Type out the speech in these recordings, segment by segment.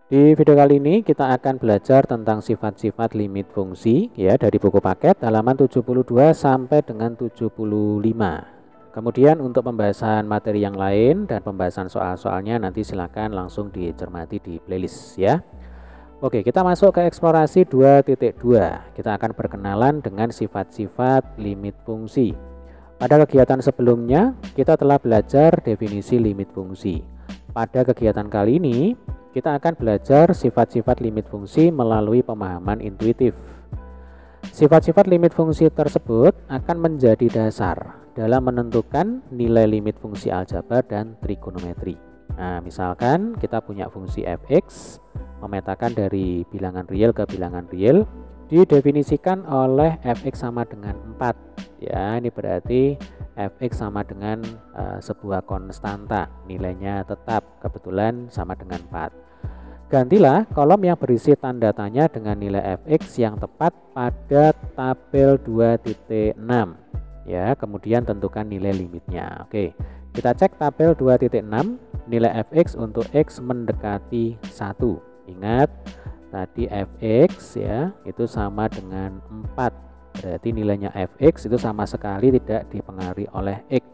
Di video kali ini kita akan belajar tentang sifat-sifat limit fungsi ya dari buku paket halaman 72 sampai dengan 75. Kemudian untuk pembahasan materi yang lain dan pembahasan soal-soalnya nanti silakan langsung dicermati di playlist ya. Oke, kita masuk ke eksplorasi 2.2. Kita akan berkenalan dengan sifat-sifat limit fungsi. Pada kegiatan sebelumnya kita telah belajar definisi limit fungsi. Pada kegiatan kali ini kita akan belajar sifat-sifat limit fungsi melalui pemahaman intuitif. Sifat-sifat limit fungsi tersebut akan menjadi dasar dalam menentukan nilai limit fungsi aljabar dan trigonometri. Nah, misalkan kita punya fungsi fx memetakan dari bilangan real ke bilangan real didefinisikan oleh fx sama dengan 4. Ya, ini berarti fx sama dengan sebuah konstanta, nilainya tetap, kebetulan sama dengan 4. Gantilah kolom yang berisi tanda tanya dengan nilai fx yang tepat pada tabel 2.6. Ya, kemudian tentukan nilai limitnya. Oke, kita cek tabel 2.6, nilai fx untuk x mendekati 1. Ingat, tadi fx ya, itu sama dengan 4. Berarti nilainya fx itu sama sekali tidak dipengaruhi oleh x.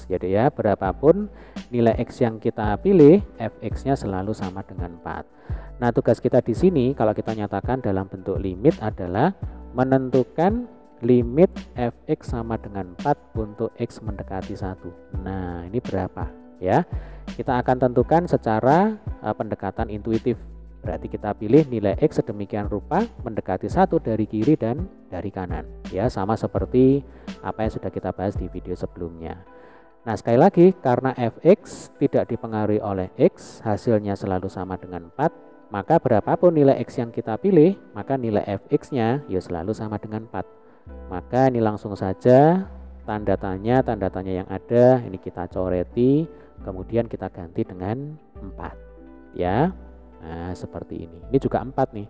Jadi ya, berapapun nilai x yang kita pilih, fx-nya selalu sama dengan 4. Nah, tugas kita di sini kalau kita nyatakan dalam bentuk limit adalah menentukan limit fx sama dengan 4 untuk x mendekati 1. Nah, ini berapa ya? Kita akan tentukan secara pendekatan intuitif. Berarti kita pilih nilai x sedemikian rupa mendekati 1 dari kiri dan dari kanan. Ya, sama seperti apa yang sudah kita bahas di video sebelumnya. Nah, sekali lagi, karena fx tidak dipengaruhi oleh x, hasilnya selalu sama dengan 4, maka berapapun nilai x yang kita pilih, maka nilai fx-nya ya selalu sama dengan 4. Maka ini langsung saja tanda tanya yang ada, ini kita coreti, kemudian kita ganti dengan 4. Ya. Nah, seperti ini. Ini juga 4 nih.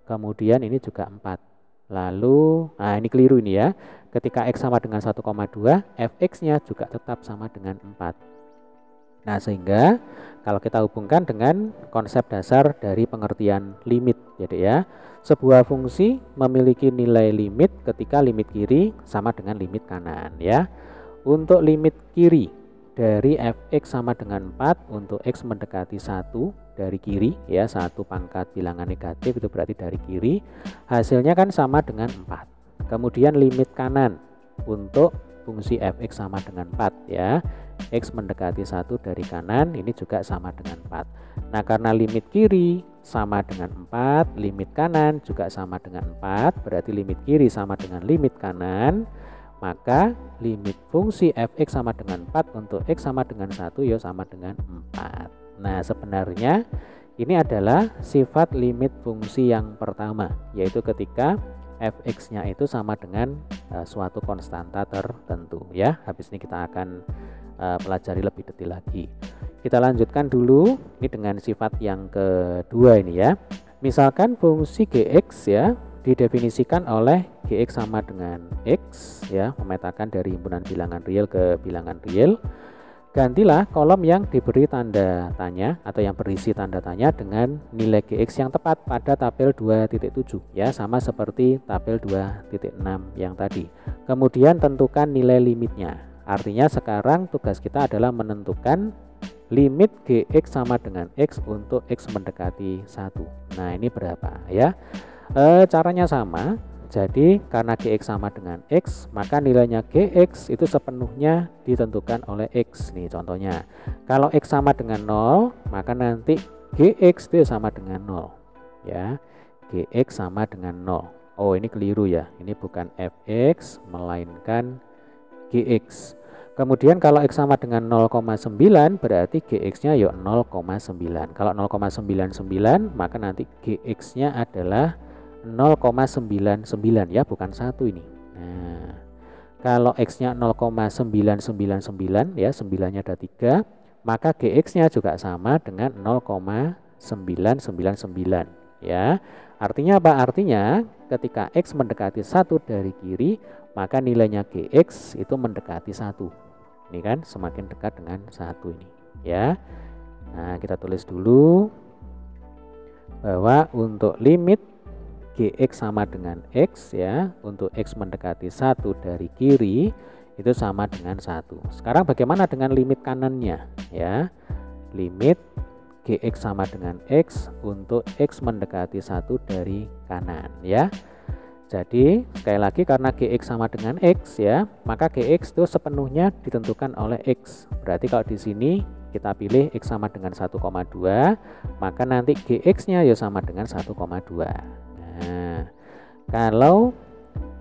Kemudian ini juga 4. Lalu, nah ini keliru ini ya. Ketika x sama dengan 1,2, fx-nya juga tetap sama dengan 4. Nah, sehingga kalau kita hubungkan dengan konsep dasar dari pengertian limit, jadi ya, sebuah fungsi memiliki nilai limit ketika limit kiri sama dengan limit kanan ya. Untuk limit kiri dari fx sama dengan 4 untuk x mendekati 1 dari kiri ya, 1 pangkat bilangan negatif itu berarti dari kiri, hasilnya kan sama dengan 4. Kemudian limit kanan untuk fungsi fx sama dengan 4 ya, x mendekati 1 dari kanan ini juga sama dengan 4. Nah, karena limit kiri sama dengan 4, limit kanan juga sama dengan 4, berarti limit kiri sama dengan limit kanan, maka limit fungsi fx sama dengan 4 untuk x sama dengan 1 ya sama dengan 4. Nah, sebenarnya ini adalah sifat limit fungsi yang pertama, yaitu ketika fx-nya itu sama dengan suatu konstanta tertentu ya. Habis ini kita akan pelajari lebih detail lagi. Kita lanjutkan dulu ini dengan sifat yang kedua ini ya. Misalkan fungsi gx ya didefinisikan oleh gx sama dengan x ya, memetakan dari himpunan bilangan real ke bilangan real. Gantilah kolom yang diberi tanda tanya atau yang berisi tanda tanya dengan nilai gx yang tepat pada tabel 2.7 ya, sama seperti tabel 2.6 yang tadi. Kemudian tentukan nilai limitnya. Artinya sekarang tugas kita adalah menentukan limit gx sama dengan x untuk x mendekati 1. Nah, ini berapa ya? Caranya sama. Jadi karena gx sama dengan x, maka nilainya gx itu sepenuhnya ditentukan oleh x. Nih contohnya, kalau x sama dengan 0, maka nanti gx itu sama dengan 0 ya. Gx sama dengan 0. Oh, ini keliru ya, ini bukan fx melainkan gx. Kemudian kalau x sama dengan 0,9 berarti gx-nya ya 0,9. Kalau 0,99 maka nanti gx-nya adalah 0,99 ya, bukan 1 ini. Nah, kalau x-nya 0,999 ya, 9-nya ada 3, maka gx-nya juga sama dengan 0,999 ya. Artinya apa? Artinya ketika x mendekati 1 dari kiri, maka nilainya gx itu mendekati 1. Ini kan semakin dekat dengan 1 ini ya. Nah, kita tulis dulu. bahwa untuk limit Gx sama dengan X ya, untuk X mendekati 1 dari kiri itu sama dengan 1. Sekarang bagaimana dengan limit kanannya ya? Limit Gx sama dengan X untuk X mendekati 1 dari kanan ya. Jadi sekali lagi karena Gx sama dengan X ya, maka Gx itu sepenuhnya ditentukan oleh X. Berarti kalau di sini kita pilih X sama dengan 1,2, maka nanti Gx-nya ya sama dengan 1,2. Nah, kalau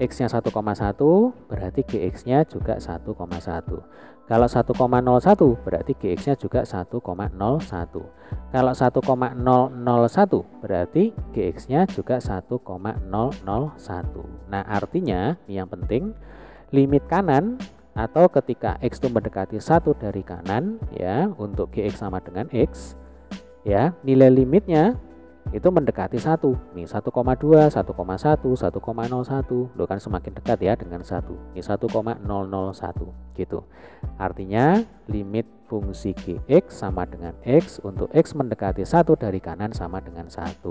X-nya 1,1 berarti Gx-nya juga 1,1. Kalau 1,01 berarti Gx-nya juga 1,01. Kalau 1,001 berarti Gx-nya juga 1,001. Nah, artinya yang penting limit kanan atau ketika X itu mendekati 1 dari kanan ya, untuk Gx sama dengan X ya, nilai limitnya itu mendekati 1 nih, 1,2, 1,1, 1,01. Loh kan semakin dekat ya dengan 1. Ini 1,001 gitu. Artinya limit fungsi Gx sama dengan X untuk X mendekati 1 dari kanan sama dengan 1.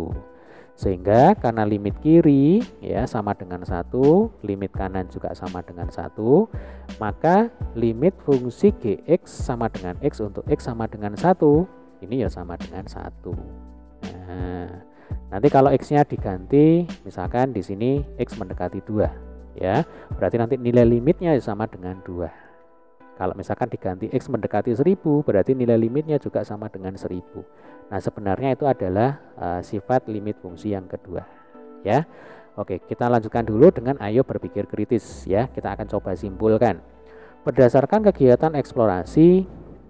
Sehingga karena limit kiri ya sama dengan 1, limit kanan juga sama dengan 1, maka limit fungsi Gx sama dengan X untuk X sama dengan 1 ini ya sama dengan 1. Nah, nanti kalau X-nya diganti, misalkan di sini X mendekati 2 ya, berarti nanti nilai limitnya sama dengan 2. Kalau misalkan diganti X mendekati 1000, berarti nilai limitnya juga sama dengan 1000. Nah, sebenarnya itu adalah sifat limit fungsi yang kedua ya. Oke, kita lanjutkan dulu dengan ayo berpikir kritis ya. Kita akan coba simpulkan. Berdasarkan kegiatan eksplorasi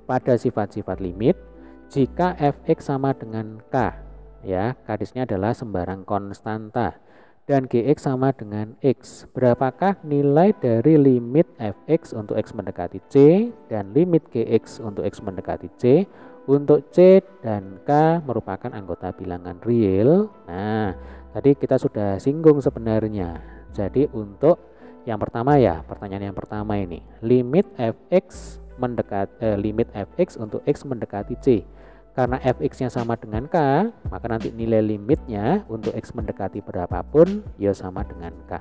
pada sifat-sifat limit, jika fx sama dengan k ya, kadisnya adalah sembarang konstanta, dan Gx sama dengan X, berapakah nilai dari limit fx untuk X mendekati C dan limit Gx untuk X mendekati C untuk C dan K merupakan anggota bilangan real. Nah, tadi kita sudah singgung sebenarnya. Jadi untuk yang pertama ya, pertanyaan yang pertama ini, limit fx limit fx untuk X mendekati C. Karena fx-nya sama dengan k, maka nanti nilai limitnya untuk X mendekati berapapun ya sama dengan k.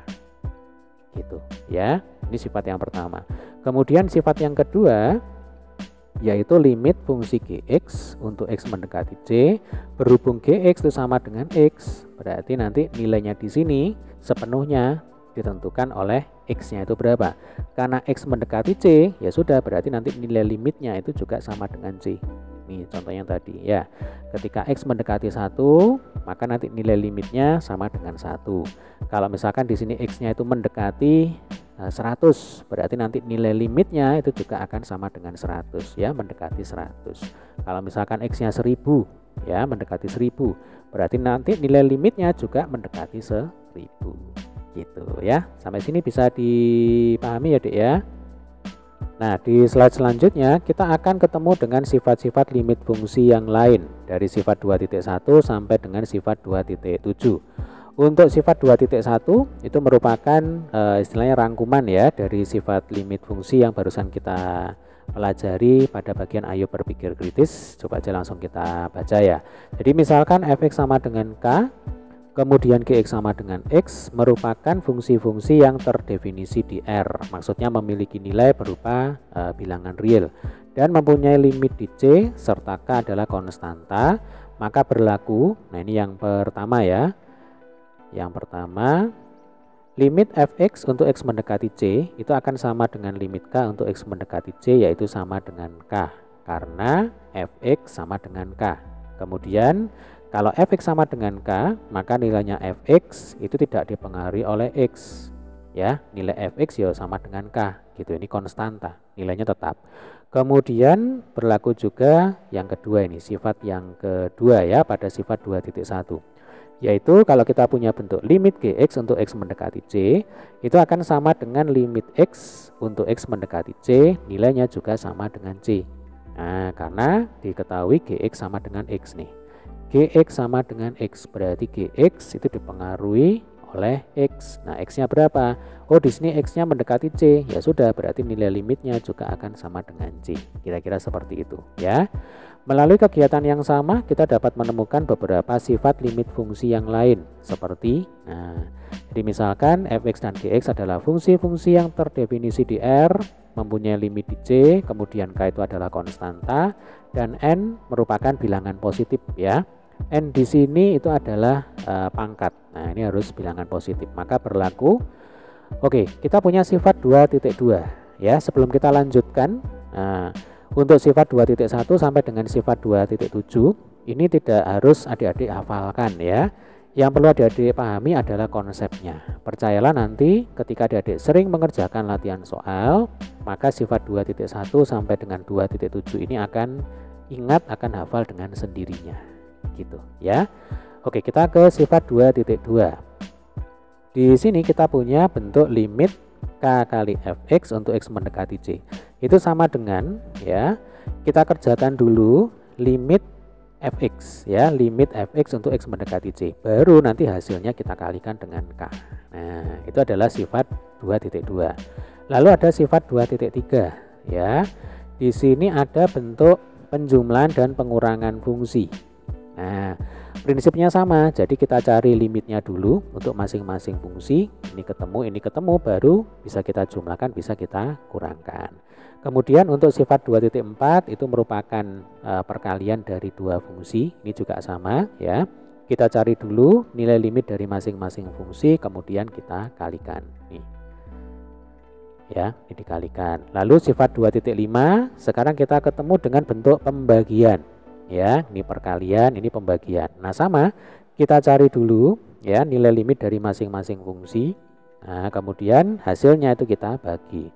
Gitu ya. Ini sifat yang pertama. Kemudian sifat yang kedua yaitu limit fungsi Gx untuk X mendekati C, berhubung Gx itu sama dengan X, berarti nanti nilainya di sini sepenuhnya ditentukan oleh X-nya itu berapa. Karena X mendekati C, ya sudah berarti nanti nilai limitnya itu juga sama dengan C. Nih contohnya tadi ya, ketika X mendekati 1, maka nanti nilai limitnya sama dengan 1. Kalau misalkan di sini X-nya itu mendekati 100, berarti nanti nilai limitnya itu juga akan sama dengan 100 ya, mendekati 100. Kalau misalkan X-nya 1000 ya, mendekati 1000, berarti nanti nilai limitnya juga mendekati 1000 gitu ya. Sampai sini bisa dipahami ya Dek ya. Nah, di slide selanjutnya kita akan ketemu dengan sifat-sifat limit fungsi yang lain dari sifat 2.1 sampai dengan sifat 2.7. Untuk sifat 2.1 itu merupakan istilahnya rangkuman ya dari sifat limit fungsi yang barusan kita pelajari pada bagian ayo berpikir kritis. Coba aja langsung kita baca ya. Jadi misalkan fx sama dengan k, kemudian Gx sama dengan X merupakan fungsi-fungsi yang terdefinisi di R, maksudnya memiliki nilai berupa bilangan real dan mempunyai limit di C serta K adalah konstanta, maka berlaku, nah ini yang pertama ya, yang pertama limit fx untuk X mendekati C itu akan sama dengan limit K untuk X mendekati C, yaitu sama dengan K karena fx sama dengan K. Kemudian kalau fx sama dengan k, maka nilainya fx itu tidak dipengaruhi oleh x. Ya, nilai fx ya sama dengan k, gitu. Ini konstanta, nilainya tetap. Kemudian berlaku juga yang kedua ini, sifat yang kedua ya pada sifat 2.1. Yaitu kalau kita punya bentuk limit Gx untuk X mendekati C, itu akan sama dengan limit X untuk X mendekati C, nilainya juga sama dengan C. Nah, karena diketahui Gx sama dengan X nih. Gx sama dengan X, berarti Gx itu dipengaruhi oleh X. Nah, X-nya berapa? Oh, di sini X-nya mendekati C. Ya sudah, berarti nilai limitnya juga akan sama dengan C. Kira-kira seperti itu ya. Melalui kegiatan yang sama, kita dapat menemukan beberapa sifat limit fungsi yang lain, seperti, jadi misalkan fx dan gx adalah fungsi-fungsi yang terdefinisi di R, mempunyai limit di C, kemudian K itu adalah konstanta, dan N merupakan bilangan positif ya. N di sini itu adalah pangkat. Nah, ini harus bilangan positif, maka berlaku. Oke, kita punya sifat 2.2 ya. Sebelum kita lanjutkan, untuk sifat 2.1 sampai dengan sifat 2.7 ini tidak harus adik-adik hafalkan ya. Yang perlu adik-adik pahami adalah konsepnya. Percayalah nanti ketika adik-adik sering mengerjakan latihan soal, maka sifat 2.1 sampai dengan 2.7 ini akan ingat, akan hafal dengan sendirinya gitu ya. Oke, kita ke sifat 2.2. Di sini kita punya bentuk limit K kali fx untuk x mendekati C. Itu sama dengan ya, kita kerjakan dulu limit fx ya, limit fx untuk x mendekati C, baru nanti hasilnya kita kalikan dengan K. Nah, itu adalah sifat 2.2. Lalu ada sifat 2.3 ya. Di sini ada bentuk penjumlahan dan pengurangan fungsi. Nah, prinsipnya sama, jadi kita cari limitnya dulu untuk masing-masing fungsi. Ini ketemu, baru bisa kita jumlahkan, bisa kita kurangkan. Kemudian untuk sifat 2.4 itu merupakan perkalian dari dua fungsi. Ini juga sama ya. Kita cari dulu nilai limit dari masing-masing fungsi, kemudian kita kalikan. Nih. Ya, ini dikalikan. Lalu sifat 2.5, sekarang kita ketemu dengan bentuk pembagian. Ya, ini perkalian, ini pembagian. Nah, sama, kita cari dulu ya nilai limit dari masing-masing fungsi. Nah, kemudian hasilnya itu kita bagi.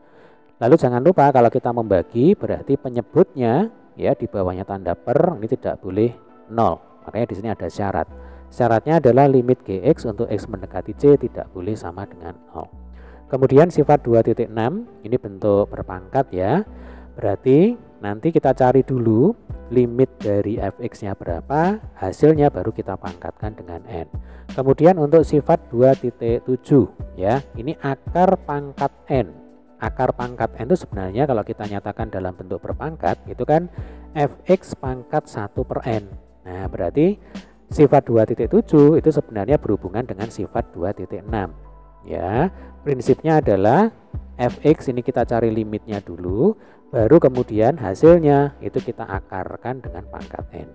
Lalu jangan lupa kalau kita membagi berarti penyebutnya ya di bawahnya tanda per ini tidak boleh 0. Makanya di sini ada syarat. Syaratnya adalah limit gx untuk x mendekati C tidak boleh sama dengan 0. Kemudian sifat 2.6 ini bentuk berpangkat ya. Berarti nanti kita cari dulu limit dari fx-nya berapa, hasilnya baru kita pangkatkan dengan n. Kemudian untuk sifat 2.7 ya, ini akar pangkat n. Akar pangkat n itu sebenarnya kalau kita nyatakan dalam bentuk berpangkat itu kan fx pangkat 1 per n. Nah, berarti sifat 2.7 itu sebenarnya berhubungan dengan sifat 2.6 ya. Prinsipnya adalah fx ini kita cari limitnya dulu, baru kemudian hasilnya itu kita akarkan dengan pangkat n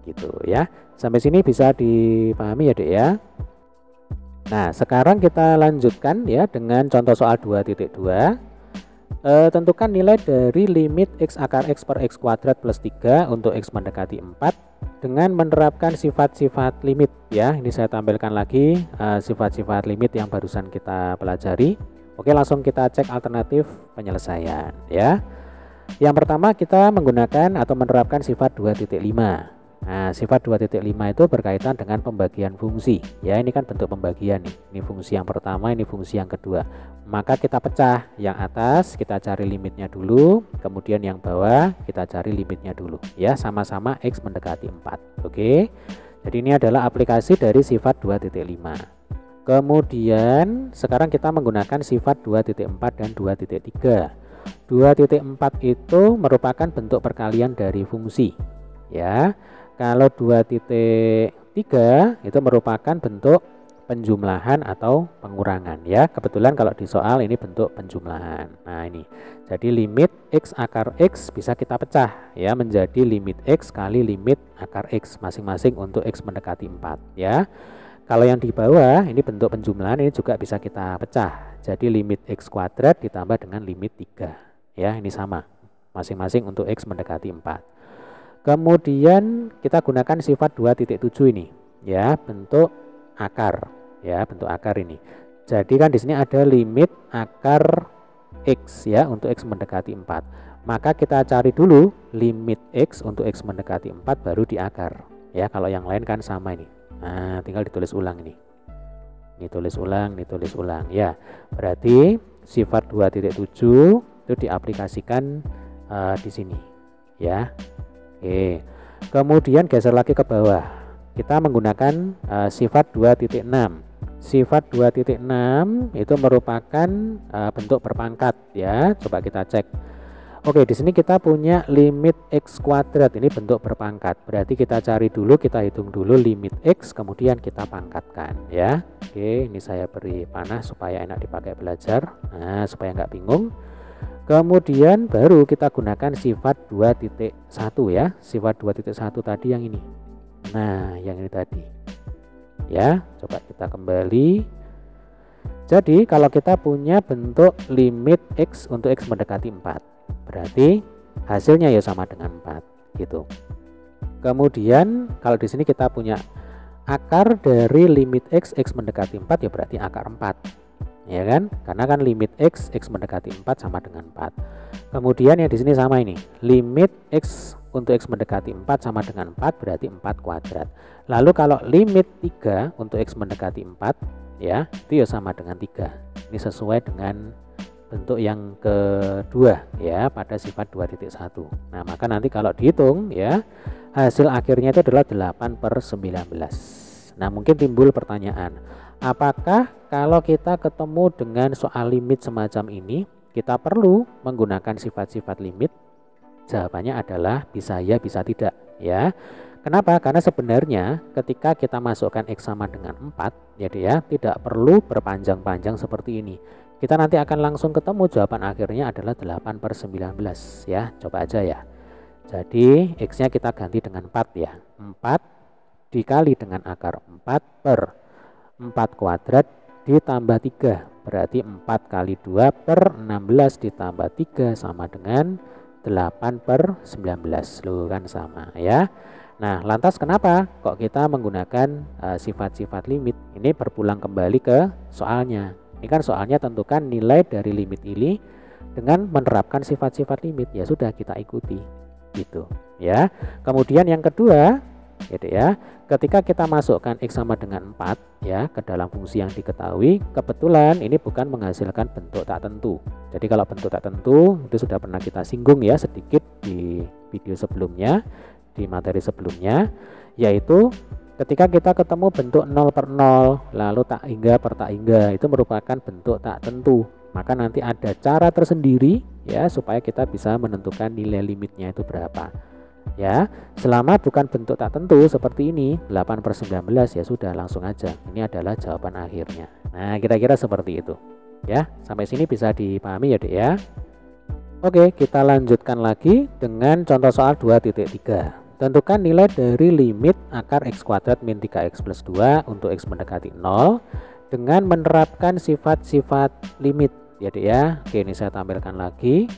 gitu ya. Sampai sini bisa dipahami ya Dek ya. Nah, sekarang kita lanjutkan ya dengan contoh soal 2.2. Tentukan nilai dari limit x akar x per x kuadrat plus 3 untuk x mendekati 4 dengan menerapkan sifat-sifat limit ya. Ini saya tampilkan lagi sifat-sifat limit yang barusan kita pelajari. Oke, langsung kita cek alternatif penyelesaian ya. Yang pertama kita menggunakan atau menerapkan sifat 2.5. Nah, sifat 2.5 itu berkaitan dengan pembagian fungsi. Ya, ini kan bentuk pembagian nih. Ini fungsi yang pertama, ini fungsi yang kedua. Maka kita pecah. Yang atas kita cari limitnya dulu, kemudian yang bawah kita cari limitnya dulu. Ya, sama-sama x mendekati 4. Oke. Jadi ini adalah aplikasi dari sifat 2.5. Kemudian sekarang kita menggunakan sifat 2.4 dan 2.3. 2.4 itu merupakan bentuk perkalian dari fungsi. Ya. Kalau 2.3 itu merupakan bentuk penjumlahan atau pengurangan ya. Kebetulan kalau di soal ini bentuk penjumlahan. Nah, ini. Jadi limit x akar x bisa kita pecah ya menjadi limit x kali limit akar x masing-masing untuk x mendekati 4 ya. Kalau yang di bawah ini bentuk penjumlahan ini juga bisa kita pecah. Jadi limit x kuadrat ditambah dengan limit 3 ya. Ini sama masing-masing untuk x mendekati 4. Kemudian kita gunakan sifat 2.7 ini ya, bentuk akar ya, bentuk akar ini. Jadi kan di sini ada limit akar x ya untuk x mendekati 4. Maka kita cari dulu limit x untuk x mendekati 4 baru diakar ya. Kalau yang lain kan sama ini. Nah, tinggal ditulis ulang ini. Ini tulis ulang ya. Berarti sifat 2.7 itu diaplikasikan di sini ya. Oke. Kemudian geser lagi ke bawah. Kita menggunakan sifat 2.6. Sifat 2.6 itu merupakan bentuk berpangkat ya. Coba kita cek. Oke, di sini kita punya limit x kuadrat, ini bentuk berpangkat. Berarti kita cari dulu, kita hitung dulu limit x, kemudian kita pangkatkan ya. Oke, ini saya beri panah supaya enak dipakai belajar. Nah, supaya nggak bingung. Kemudian baru kita gunakan sifat 2.1 ya. Sifat 2.1 tadi yang ini. Nah, yang ini tadi. Ya, coba kita kembali. Jadi, kalau kita punya bentuk limit x untuk x mendekati 4. Berarti hasilnya ya sama dengan 4 gitu. Kemudian kalau di sini kita punya akar dari limit x mendekati 4 ya berarti akar 4. Ya kan? Karena kan limit x mendekati 4 sama dengan 4. Kemudian yang di sini sama ini. Limit x untuk x mendekati 4 sama dengan 4 berarti 4 kuadrat. Lalu kalau limit 3 untuk x mendekati 4 ya, itu ya sama dengan 3. Ini sesuai dengan bentuk yang kedua ya pada sifat 2.1. Nah, maka nanti kalau dihitung ya hasil akhirnya itu adalah 8/19. Nah, mungkin timbul pertanyaan, apakah kalau kita ketemu dengan soal limit semacam ini kita perlu menggunakan sifat-sifat limit? Jawabannya adalah bisa ya, bisa tidak ya. Kenapa? Karena sebenarnya ketika kita masukkan x sama dengan 4 ya tidak perlu berpanjang-panjang seperti ini. Kita nanti akan langsung ketemu jawaban akhirnya adalah 8/19 ya. Coba aja ya. Jadi x nya kita ganti dengan 4 ya. 4 dikali dengan akar 4/4 kuadrat ditambah 3. Berarti 4 kali 2/16 ditambah 3 sama dengan 8/19. Loh kan sama ya. Nah, lantas kenapa kok kita menggunakan sifat-sifat limit? Ini berpulang kembali ke soalnya. Ini kan soalnya tentukan nilai dari limit ini dengan menerapkan sifat-sifat limit. Ya sudah, kita ikuti gitu ya. Kemudian yang kedua gitu ya, ketika kita masukkan x sama dengan 4 ya ke dalam fungsi yang diketahui, kebetulan ini bukan menghasilkan bentuk tak tentu. Jadi kalau bentuk tak tentu itu sudah pernah kita singgung ya sedikit di video sebelumnya, di materi sebelumnya, yaitu ketika kita ketemu bentuk 0/0 lalu tak hingga per tak hingga, itu merupakan bentuk tak tentu. Maka nanti ada cara tersendiri ya supaya kita bisa menentukan nilai limitnya itu berapa. Ya, selama bukan bentuk tak tentu seperti ini 8/19 ya sudah langsung aja. Ini adalah jawaban akhirnya. Nah, kira-kira seperti itu. Ya, sampai sini bisa dipahami ya, Dek ya. Oke, kita lanjutkan lagi dengan contoh soal 2.3. Tentukan nilai dari limit akar x kuadrat min 3x plus 2 untuk x mendekati 0 dengan menerapkan sifat-sifat limit ya Dek ya. Oke, ini saya tampilkan lagi.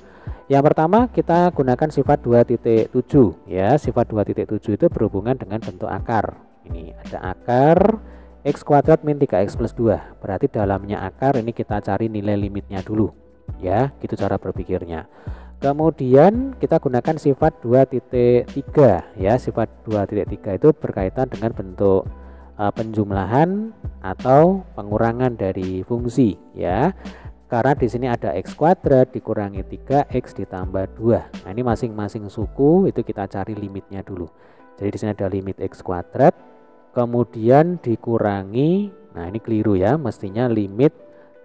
Yang pertama kita gunakan sifat 2.7 ya. Sifat 2.7 itu berhubungan dengan bentuk akar. Ini ada akar x kuadrat min 3x plus 2. Berarti dalamnya akar ini kita cari nilai limitnya dulu ya. Gitu cara berpikirnya. Kemudian kita gunakan sifat 2.3 ya. Sifat 2.3 itu berkaitan dengan bentuk penjumlahan atau pengurangan dari fungsi ya. Karena di sini ada x kuadrat dikurangi 3x ditambah 2. Nah, ini masing-masing suku itu kita cari limitnya dulu. Jadi di sini ada limit x kuadrat kemudian dikurangi, nah ini keliru ya, mestinya limit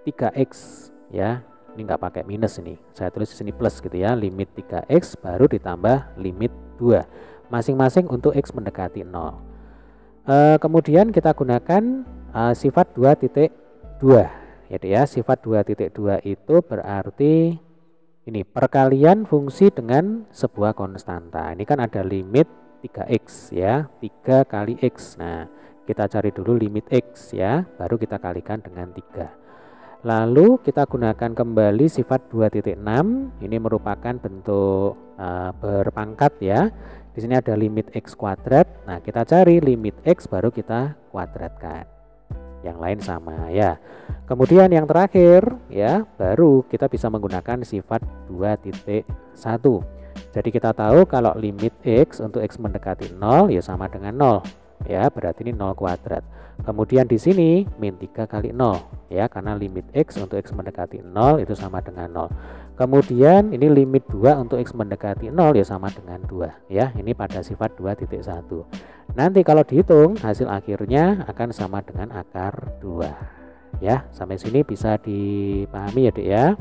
3x ya. Ini nggak pakai minus, ini saya tulis di sini plus gitu ya, limit 3x baru ditambah limit 2 masing-masing untuk x mendekati 0. Kemudian kita gunakan sifat 2.2 ya, sifat 2.2 itu berarti ini perkalian fungsi dengan sebuah konstanta. Ini kan ada limit 3x ya, 3 kali x. Nah, kita cari dulu limit x ya, baru kita kalikan dengan 3. Lalu kita gunakan kembali sifat 2.6. Ini merupakan bentuk berpangkat ya. Di sini ada limit x kuadrat. Nah, kita cari limit x baru kita kuadratkan. Yang lain sama ya. Kemudian yang terakhir ya, baru kita bisa menggunakan sifat 2.1. Jadi kita tahu kalau limit x untuk x mendekati 0 ya sama dengan 0 ya, berarti ini 0 kuadrat. Kemudian di sini min 3 kali 0 ya, karena limit x untuk x mendekati 0 itu sama dengan 0. Kemudian ini limit 2 untuk x mendekati 0 ya sama dengan 2 ya. Ini pada sifat 2.1. Nanti kalau dihitung hasil akhirnya akan sama dengan akar 2 ya. Sampai sini bisa dipahami ya Dek ya.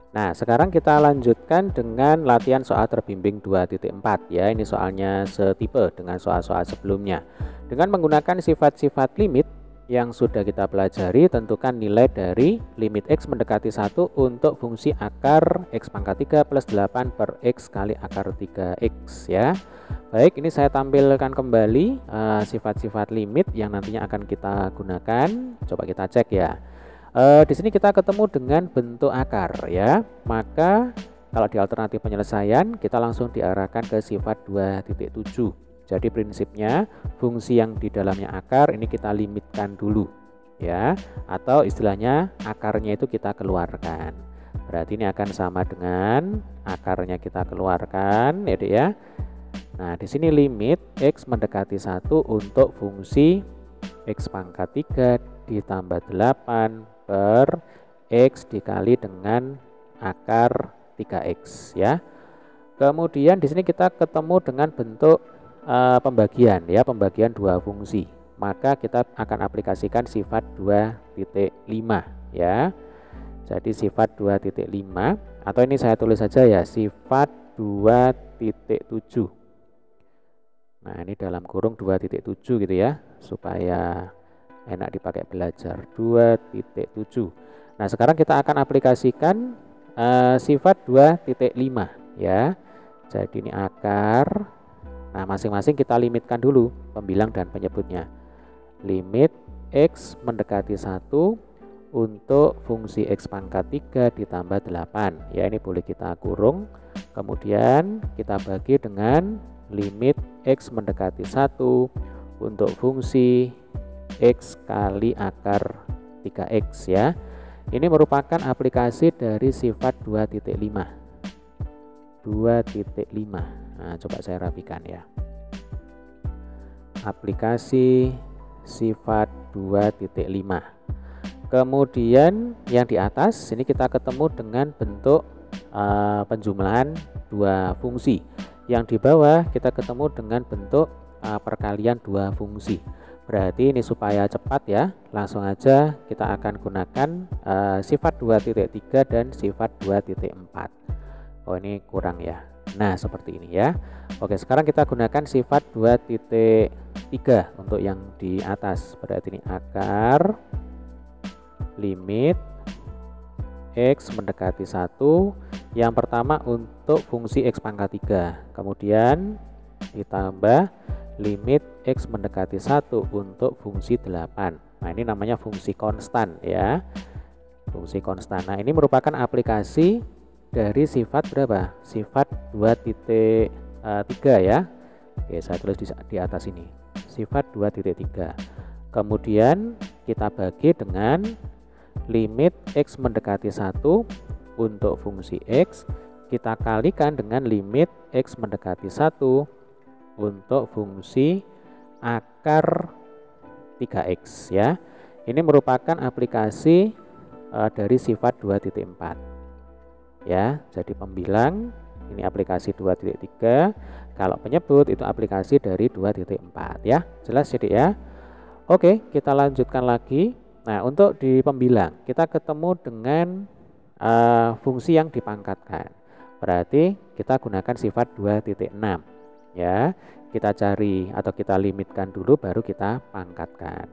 Nah, sekarang kita lanjutkan dengan latihan soal terbimbing 2.4 ya. Ini soalnya setipe dengan soal-soal sebelumnya. Dengan menggunakan sifat-sifat limit yang sudah kita pelajari, tentukan nilai dari limit x mendekati 1 untuk fungsi akar x pangkat 3 plus 8 per x kali akar 3x ya. Baik, ini saya tampilkan kembali sifat-sifat limit yang nantinya akan kita gunakan. Coba kita cek ya. Di sini kita ketemu dengan bentuk akar ya. Maka kalau di alternatif penyelesaian kita langsung diarahkan ke sifat 2.7. Jadi prinsipnya fungsi yang di dalamnya akar ini kita limitkan dulu ya, atau istilahnya akarnya itu kita keluarkan. Berarti ini akan sama dengan akarnya kita keluarkan ya Dek ya. Nah, di sini limit x mendekati 1 untuk fungsi x pangkat 3 ditambah 8 per x dikali dengan akar 3x ya. Kemudian di sini kita ketemu dengan bentuk pembagian ya, pembagian dua fungsi. Maka kita akan aplikasikan sifat 2.5 ya. Jadi sifat 2.5 atau ini saya tulis saja ya, sifat 2.7. Nah, ini dalam kurung 2.7 gitu ya, supaya enak dipakai belajar. 2.7. Nah, sekarang kita akan aplikasikan sifat 2.5 ya. Jadi ini akar. Nah, masing-masing kita limitkan dulu pembilang dan penyebutnya. Limit x mendekati 1 untuk fungsi x pangkat 3 ditambah 8. Ya, ini boleh kita kurung. Kemudian kita bagi dengan limit x mendekati 1 untuk fungsi x kali akar 3x ya. Ini merupakan aplikasi dari sifat 2.5. 2.5. Nah, coba saya rapikan ya. Aplikasi sifat 2.5. Kemudian yang di atas ini kita ketemu dengan bentuk penjumlahan dua fungsi. Yang di bawah kita ketemu dengan bentuk perkalian dua fungsi. Berarti ini supaya cepat ya, langsung aja kita akan gunakan sifat 2.3 dan sifat 2.4. Oh, ini kurang ya. Nah, seperti ini ya. Oke, sekarang kita gunakan sifat 2.3 untuk yang di atas. Berarti ini akar limit x mendekati 1. Yang pertama untuk fungsi x pangkat 3. Kemudian ditambah limit x mendekati 1 untuk fungsi 8. Nah, ini namanya fungsi konstan ya. Fungsi konstan. Nah, ini merupakan aplikasi dari sifat berapa? Sifat 2.3 ya. Oke, saya tulis di atas ini. Sifat 2.3. Kemudian kita bagi dengan limit x mendekati 1 untuk fungsi x, kita kalikan dengan limit x mendekati 1 untuk fungsi akar 3x ya. Ini merupakan aplikasi dari sifat 2.4 ya. Jadi pembilang ini aplikasi 2.3, kalau penyebut itu aplikasi dari 2.4 ya. Jelas jadi ya. Oke, kita lanjutkan lagi. Nah, untuk di pembilang kita ketemu dengan fungsi yang dipangkatkan. Berarti kita gunakan sifat 2.6 ya. Kita cari atau kita limitkan dulu baru kita pangkatkan.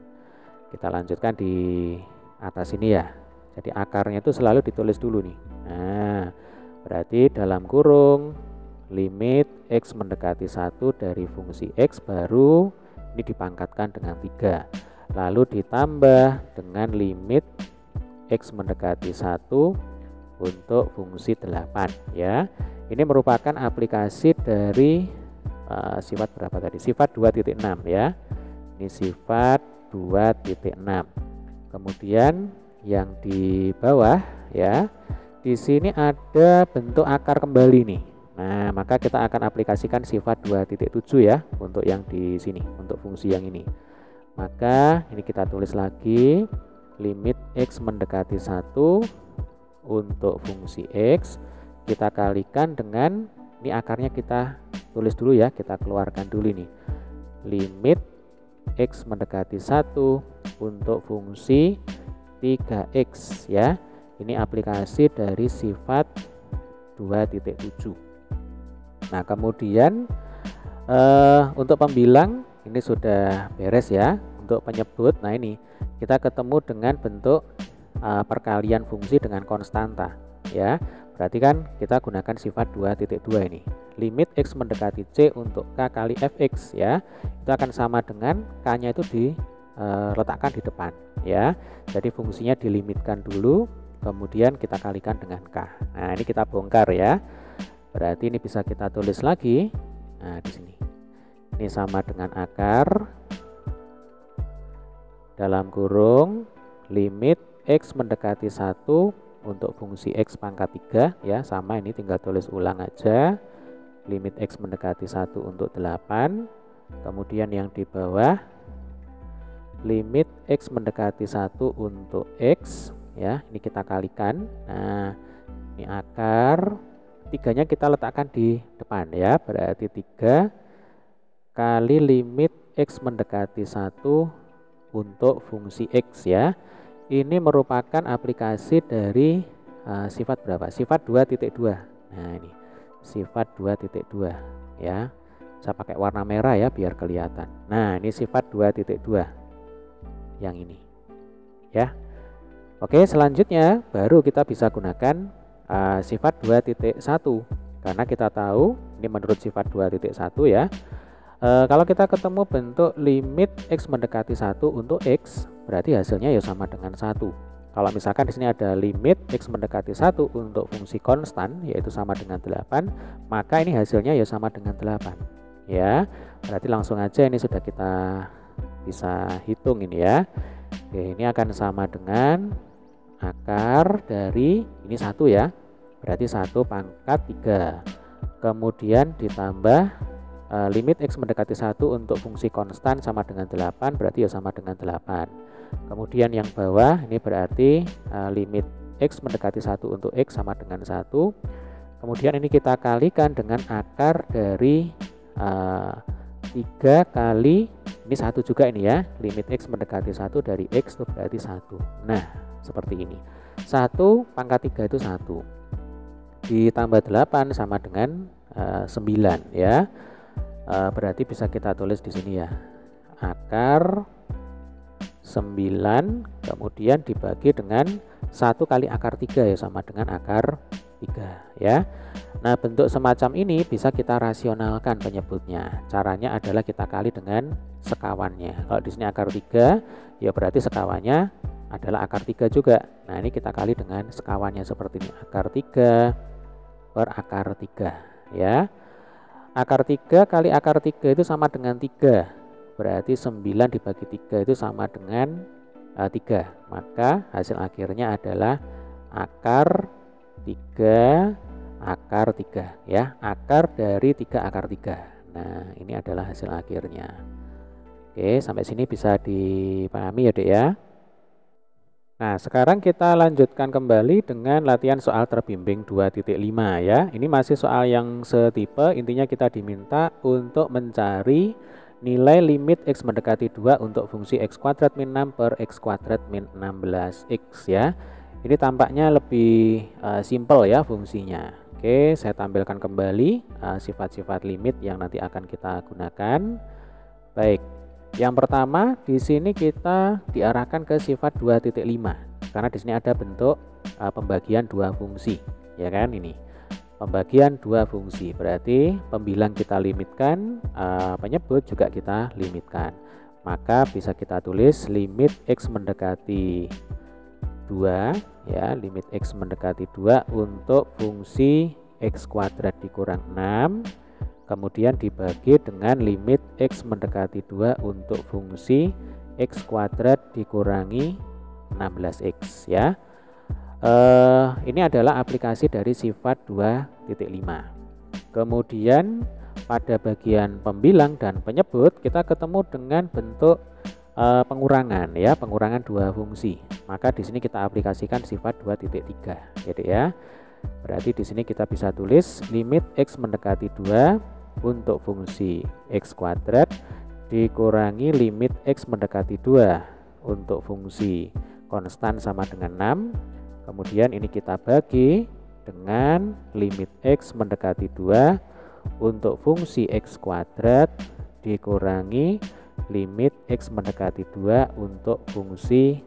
Kita lanjutkan di atas ini ya. Jadi akarnya itu selalu ditulis dulu nih. Nah, berarti dalam kurung limit x mendekati 1 dari fungsi x baru ini dipangkatkan dengan 3. Lalu ditambah dengan limit x mendekati 1 untuk fungsi 8 ya. Ini merupakan aplikasi dari sifat berapa tadi? Sifat 2.6 ya. Ini sifat 2.6. Kemudian yang di bawah ya, di sini ada bentuk akar kembali nih. Nah, maka kita akan aplikasikan sifat 2.7 ya untuk yang di sini, untuk fungsi yang ini. Maka ini kita tulis lagi limit x mendekati 1 untuk fungsi x, kita kalikan dengan ini akarnya kita tulis dulu ya, kita keluarkan dulu ini. Limit x mendekati 1 untuk fungsi 3x ya. Ini aplikasi dari sifat 2.7. Nah, kemudian untuk pembilang ini sudah beres ya. Untuk penyebut, nah ini kita ketemu dengan bentuk perkalian fungsi dengan konstanta ya. Berarti kan kita gunakan sifat 2.2 ini. Limit x mendekati c untuk k kali fx ya. Itu akan sama dengan k-nya itu diletakkan di depan ya. Jadi fungsinya dilimitkan dulu, kemudian kita kalikan dengan k. Nah, ini kita bongkar ya. Berarti ini bisa kita tulis lagi. Nah, di sini. Ini sama dengan akar dalam kurung limit x mendekati 1 untuk fungsi x pangkat 3 ya, sama ini tinggal tulis ulang aja. Limit x mendekati 1 untuk 8. Kemudian yang di bawah limit x mendekati 1 untuk x ya, ini kita kalikan. Nah, ini akar 3-nya kita letakkan di depan ya, berarti 3 kali limit x mendekati 1 untuk fungsi x ya. Ini merupakan aplikasi dari sifat berapa? Sifat 2.2. Nah, ini sifat 2.2 ya. Saya pakai warna merah ya biar kelihatan. Nah, ini sifat 2.2 yang ini ya. Oke, selanjutnya baru kita bisa gunakan sifat 2.1 karena kita tahu ini menurut sifat 2.1 ya. Kalau kita ketemu bentuk limit x mendekati 1 untuk x, berarti hasilnya ya sama dengan 1. Kalau misalkan di sini ada limit x mendekati 1 untuk fungsi konstan yaitu sama dengan 8, maka ini hasilnya ya sama dengan 8. Ya. Berarti langsung aja ini sudah kita bisa hitung ini ya. Oke, ini akan sama dengan akar dari ini 1 ya. Berarti 1 pangkat 3. Kemudian ditambah limit x mendekati 1 untuk fungsi konstan sama dengan 8, berarti ya sama dengan 8. Kemudian yang bawah ini berarti limit x mendekati 1 untuk x sama dengan 1. Kemudian ini kita kalikan dengan akar dari 3 kali ini 1 juga ini ya. Limit x mendekati 1 dari x itu berarti 1. Nah, seperti ini. 1 pangkat 3 itu 1. Ditambah 8 sama dengan 9 ya. Berarti bisa kita tulis di sini ya. Akar 9 kemudian dibagi dengan 1 kali akar 3 ya, sama dengan akar 3 ya. Nah, bentuk semacam ini bisa kita rasionalkan penyebutnya. Caranya adalah kita kali dengan sekawannya. Kalau di sini akar 3 ya berarti sekawannya adalah akar 3 juga. Nah, ini kita kali dengan sekawannya seperti ini. Akar 3 per akar 3 ya. Akar 3 kali akar 3 itu sama dengan 3. Berarti 9 dibagi 3 itu sama dengan 3. Maka hasil akhirnya adalah akar 3 akar 3 ya. Akar dari 3 akar 3. Nah, ini adalah hasil akhirnya. Oke, sampai sini bisa dipahami ya, Dek ya. Nah, sekarang kita lanjutkan kembali dengan latihan soal terbimbing 2.5 ya. Ini masih soal yang setipe, intinya kita diminta untuk mencari nilai limit x mendekati 2 untuk fungsi x kuadrat min 6 per x kuadrat min 16x ya. Ini tampaknya lebih simple ya fungsinya. Oke, saya tampilkan kembali sifat-sifat limit yang nanti akan kita gunakan. Baik. Yang pertama, di sini kita diarahkan ke sifat 2.5 karena di sini ada bentuk pembagian dua fungsi, ya kan ini. Pembagian dua fungsi berarti pembilang kita limitkan, penyebut juga kita limitkan. Maka bisa kita tulis limit x mendekati 2 ya, limit x mendekati 2 untuk fungsi x kuadrat dikurang 6. Kemudian dibagi dengan limit x mendekati 2 untuk fungsi x kuadrat dikurangi 16x ya. Ini adalah aplikasi dari sifat 2.5. Kemudian pada bagian pembilang dan penyebut kita ketemu dengan bentuk pengurangan ya, pengurangan dua fungsi. Maka di sini kita aplikasikan sifat 2.3 gitu ya. Berarti di sini kita bisa tulis limit x mendekati 2 untuk fungsi x kuadrat dikurangi limit x mendekati 2 untuk fungsi konstan sama dengan 6. Kemudian ini kita bagi dengan limit X mendekati 2 untuk fungsi X kuadrat dikurangi limit X mendekati 2 untuk fungsi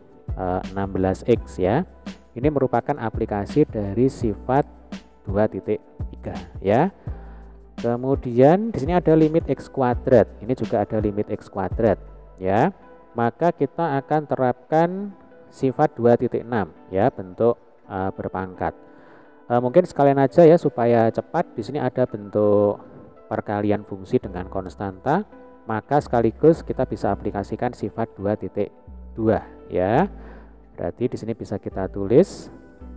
16X ya. Ini merupakan aplikasi dari sifat 2.3 ya. Kemudian di sini ada limit X kuadrat. Ini juga ada limit X kuadrat ya. Maka kita akan terapkan sifat 2.6 ya, bentuk berpangkat. Mungkin sekalian aja ya supaya cepat. Di sini ada bentuk perkalian fungsi dengan konstanta, maka sekaligus kita bisa aplikasikan sifat 2.2 ya. Berarti di sini bisa kita tulis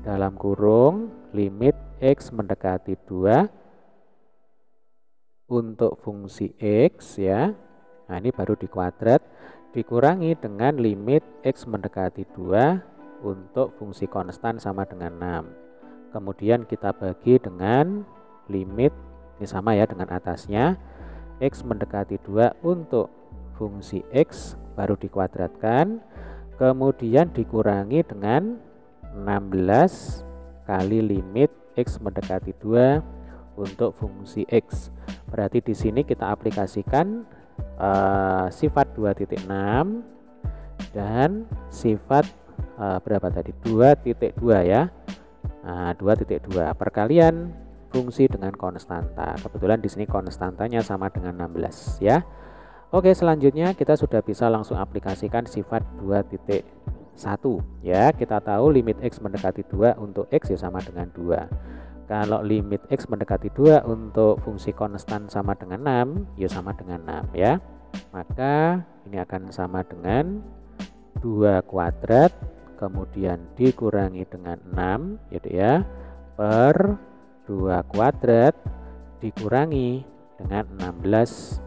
dalam kurung limit X mendekati 2 untuk fungsi X ya. Nah, ini baru dikuadrat dikurangi dengan limit X mendekati 2 untuk fungsi konstan sama dengan 6. Kemudian kita bagi dengan limit, ini sama ya dengan atasnya, X mendekati 2 untuk fungsi X baru dikuadratkan, kemudian dikurangi dengan 16 kali limit X mendekati 2 untuk fungsi X. Berarti di sini kita aplikasikan sifat 2.6 dan sifat berapa tadi? 2.2 ya. Nah, 2.2 perkalian fungsi dengan konstanta. Kebetulan di sini konstantanya sama dengan 16 ya. Oke, selanjutnya kita sudah bisa langsung aplikasikan sifat 2.1 ya. Kita tahu limit X mendekati 2 untuk X ya sama dengan 2. Kalau limit X mendekati 2 untuk fungsi konstan sama dengan 6, ya sama dengan 6 ya. Maka ini akan sama dengan 2 kuadrat kemudian dikurangi dengan 6 gitu ya, per 2 kuadrat dikurangi dengan 16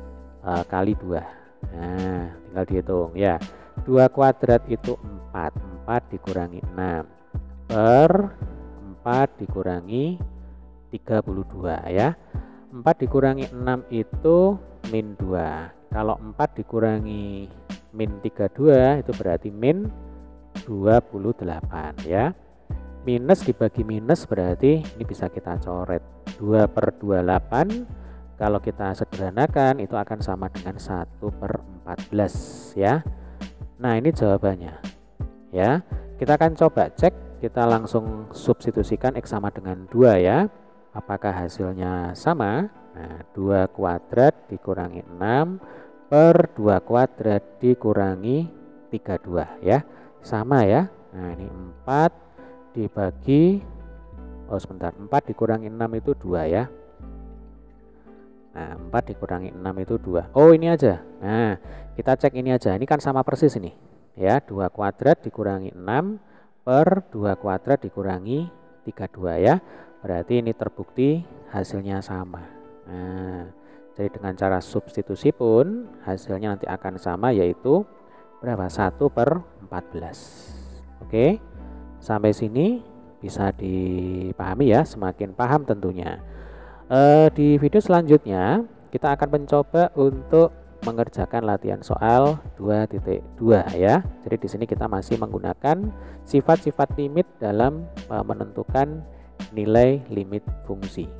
kali 2. Nah, tinggal dihitung ya. 2 kuadrat itu 4 dikurangi 6 per 4 dikurangi 32 ya. 4 dikurangi 6 itu min 2. Kalau 4 dikurangi min 32 itu berarti min 28 ya. Minus dibagi minus berarti ini bisa kita coret 2 per 28. Kalau kita sederhanakan itu akan sama dengan 1 per 14 ya. Nah, ini jawabannya ya. Kita akan coba cek. Kita langsung substitusikan X sama dengan 2 ya. Apakah hasilnya sama? Nah, 2 kuadrat dikurangi 6 per 2 kuadrat dikurangi 32 ya. Sama ya. Nah, ini 4 dibagi 4 dikurangi 6 itu 2 ya. Nah, 4 dikurangi 6 itu 2. Oh, ini aja. Nah, kita cek ini aja. Ini kan sama persis ini ya. 2 kuadrat dikurangi 6 per 2 kuadrat dikurangi 32 ya. Berarti ini terbukti hasilnya sama. Nah, jadi dengan cara substitusi pun hasilnya nanti akan sama, yaitu berapa? 1 per 14. Oke, sampai sini bisa dipahami ya, semakin paham tentunya. Di video selanjutnya kita akan mencoba untuk mengerjakan latihan soal 2.2 ya. Jadi di sini kita masih menggunakan sifat-sifat limit dalam menentukan nilai limit fungsi.